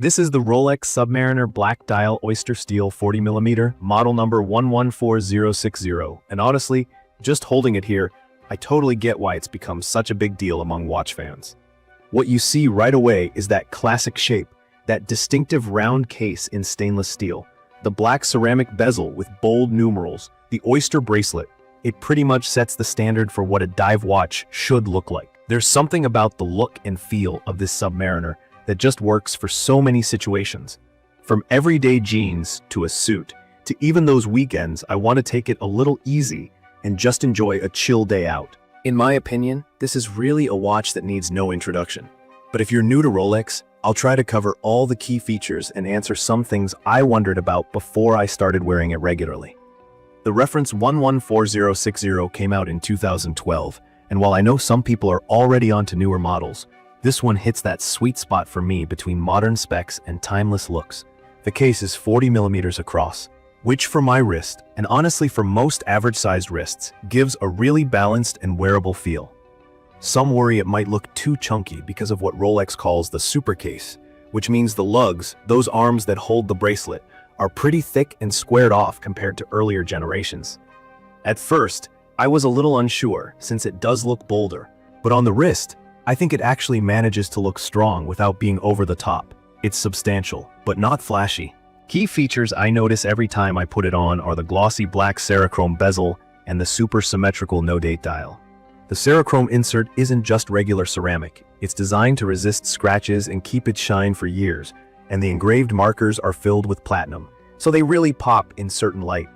This is the Rolex Submariner Black Dial Oystersteel 40mm, model number 114060, and honestly, just holding it here, I totally get why it's become such a big deal among watch fans. What you see right away is that classic shape, that distinctive round case in stainless steel, the black ceramic bezel with bold numerals, the oyster bracelet. It pretty much sets the standard for what a dive watch should look like. There's something about the look and feel of this Submariner that just works for so many situations. From everyday jeans to a suit, to even those weekends I want to take it a little easy and just enjoy a chill day out. In my opinion, this is really a watch that needs no introduction. But if you're new to Rolex, I'll try to cover all the key features and answer some things I wondered about before I started wearing it regularly. The reference 114060 came out in 2012, and while I know some people are already onto newer models, this one hits that sweet spot for me between modern specs and timeless looks. The case is 40mm across, which for my wrist, and honestly for most average-sized wrists, gives a really balanced and wearable feel. Some worry it might look too chunky because of what Rolex calls the super case, which means the lugs, those arms that hold the bracelet, are pretty thick and squared off compared to earlier generations. At first, I was a little unsure since it does look bolder, but on the wrist, I think it actually manages to look strong without being over the top. It's substantial, but not flashy. Key features I notice every time I put it on are the glossy black Cerachrome bezel and the super symmetrical no-date dial. The Cerachrome insert isn't just regular ceramic. It's designed to resist scratches and keep it shine for years, and the engraved markers are filled with platinum, so they really pop in certain light.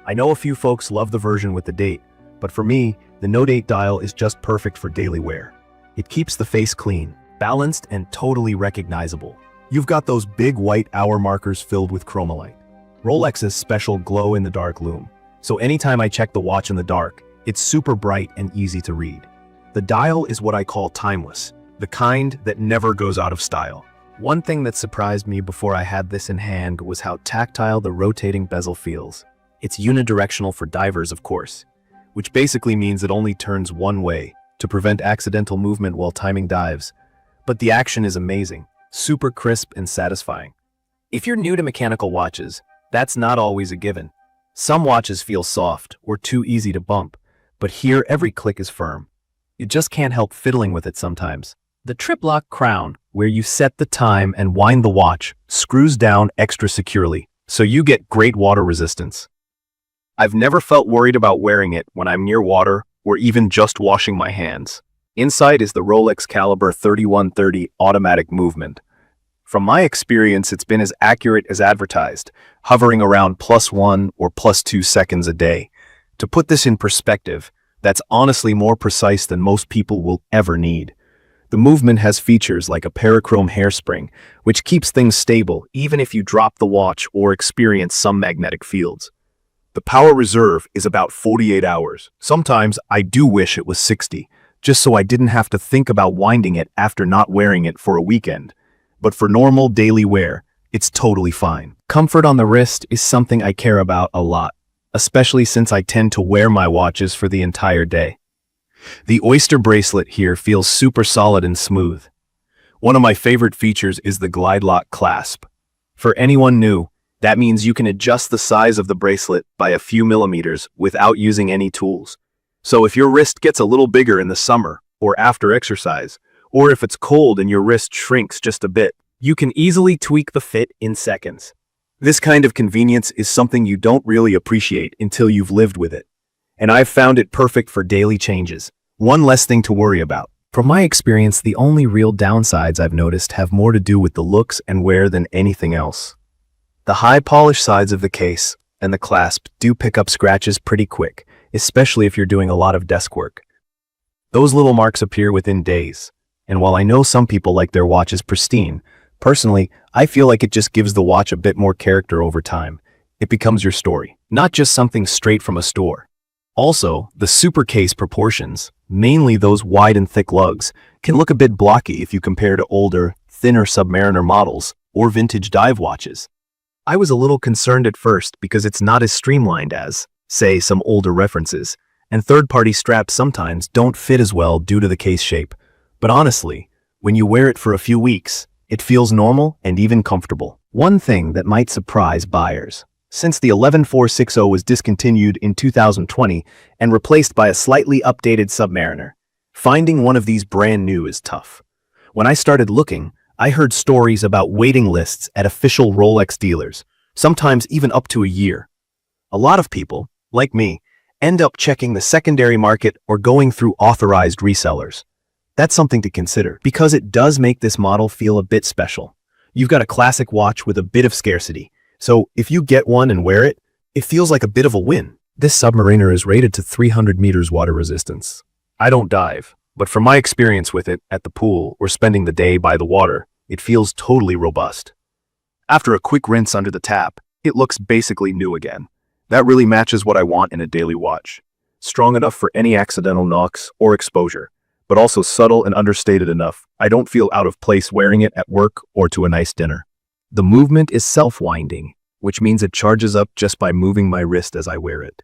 I know a few folks love the version with the date, but for me, the no-date dial is just perfect for daily wear. It keeps the face clean, balanced, and totally recognizable. You've got those big white hour markers filled with chromalite, Rolex's special glow-in-the-dark lume. So anytime I check the watch in the dark, it's super bright and easy to read. The dial is what I call timeless, the kind that never goes out of style. One thing that surprised me before I had this in hand was how tactile the rotating bezel feels. It's unidirectional for divers, of course, which basically means it only turns one way, to prevent accidental movement while timing dives. But the action is amazing, super crisp and satisfying. If you're new to mechanical watches, that's not always a given. Some watches feel soft or too easy to bump, but here every click is firm. You just can't help fiddling with it sometimes. The trip-lock crown, where you set the time and wind the watch, screws down extra securely, so you get great water resistance. I've never felt worried about wearing it when I'm near water or even just washing my hands. Inside is the Rolex Caliber 3130 automatic movement. From my experience, it's been as accurate as advertised, hovering around +1 or +2 seconds a day. To put this in perspective, that's honestly more precise than most people will ever need. The movement has features like a parachrome hairspring, which keeps things stable even if you drop the watch or experience some magnetic fields. The power reserve is about 48 hours. Sometimes I do wish it was 60, just so I didn't have to think about winding it after not wearing it for a weekend. But for normal daily wear, it's totally fine. Comfort on the wrist is something I care about a lot, especially since I tend to wear my watches for the entire day. The Oyster bracelet here feels super solid and smooth. One of my favorite features is the glide lock clasp. For anyone new, that means you can adjust the size of the bracelet by a few millimeters without using any tools. So if your wrist gets a little bigger in the summer or after exercise, or if it's cold and your wrist shrinks just a bit, you can easily tweak the fit in seconds. This kind of convenience is something you don't really appreciate until you've lived with it. And I've found it perfect for daily changes. One less thing to worry about. From my experience, the only real downsides I've noticed have more to do with the looks and wear than anything else. The high polished sides of the case and the clasp do pick up scratches pretty quick, especially if you're doing a lot of desk work. Those little marks appear within days, and while I know some people like their watches pristine, personally, I feel like it just gives the watch a bit more character over time. It becomes your story, not just something straight from a store. Also, the super case proportions, mainly those wide and thick lugs, can look a bit blocky if you compare to older, thinner Submariner models or vintage dive watches. I was a little concerned at first because it's not as streamlined as, say, some older references, and third-party straps sometimes don't fit as well due to the case shape. But honestly, when you wear it for a few weeks, It feels normal and even comfortable. One thing that might surprise buyers. Since the 11460 was discontinued in 2020 and replaced by a slightly updated Submariner, finding one of these brand new is tough. When I started looking, I heard stories about waiting lists at official Rolex dealers, sometimes even up to a year. A lot of people, like me, end up checking the secondary market or going through authorized resellers. That's something to consider, because it does make this model feel a bit special. You've got a classic watch with a bit of scarcity, so if you get one and wear it, it feels like a bit of a win. This Submariner is rated to 300 meters water resistance. I don't dive, but from my experience with it at the pool or spending the day by the water, it feels totally robust. After a quick rinse under the tap, it looks basically new again. That really matches what I want in a daily watch. Strong enough for any accidental knocks or exposure, but also subtle and understated enough I don't feel out of place wearing it at work or to a nice dinner. The movement is self-winding, which means it charges up just by moving my wrist as I wear it.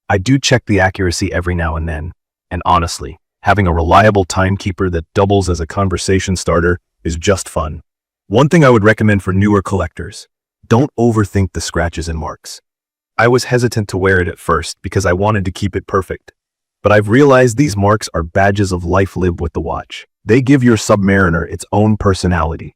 I do check the accuracy every now and then, and honestly, having a reliable timekeeper that doubles as a conversation starter is just fun. One thing I would recommend for newer collectors: don't overthink the scratches and marks. I was hesitant to wear it at first because I wanted to keep it perfect, but I've realized these marks are badges of life lived with the watch. They give your Submariner its own personality.